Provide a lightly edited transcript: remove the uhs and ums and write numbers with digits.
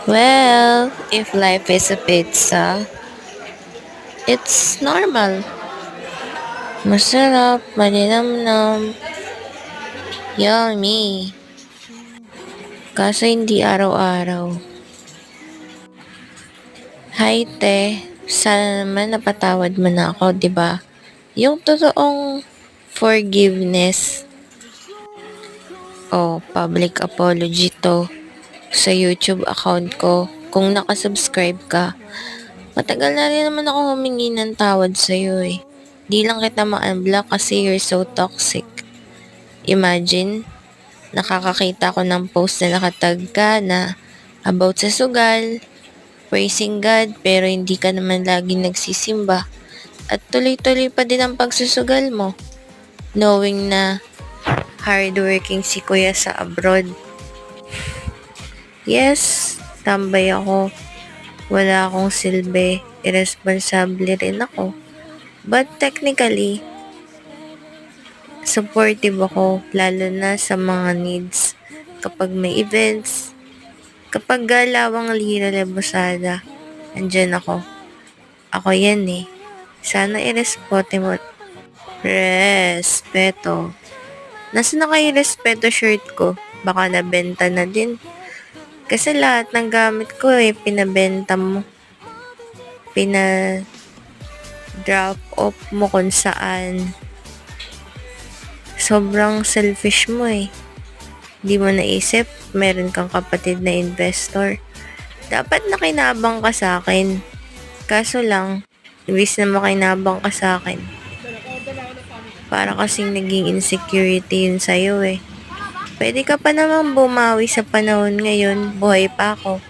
Well, if life is a pizza, it's normal. Masarap, malinamnam, yummy. Kaso hindi araw-araw. Hi, te. Sana naman napatawad mo na ako, 'di ba? Yung totoong forgiveness. Oh, public apology to sa YouTube account ko. Kung nakasubscribe ka, matagal na rin naman ako humingi ng tawad sa'yo eh. Di lang kita ma-unblock kasi you're so toxic. Imagine, nakakakita ko ng post na nakatag ka na about sa sugal, praising God, pero hindi ka naman laging nagsisimba. At tuloy-tuloy pa din ang pagsusugal mo, knowing na hardworking si kuya sa abroad. Yes, tambay ako. Wala akong silbi, irresponsible rin ako. But technically, supportive ako lalo na sa mga needs. Kapag may events, kapag galawang Lira Lebosada, andyan ako. Ako yan eh. Sana irespote mo. Respeto. Nasaan na kayo respeto shirt ko? Baka nabenta na din. Kasi lahat ng gamit ko eh, pinabenta mo. Drop off mo kung saan. Sobrang selfish mo eh. Di mo naisip, meron kang kapatid na investor. Dapat nakinabang ka sa akin. Kaso lang, imbis na makinabang ka sa akin, para kasing naging insecurity yun sa'yo eh. Pwede ka pa namang bumawi sa panahon ngayon, buhay pa ako.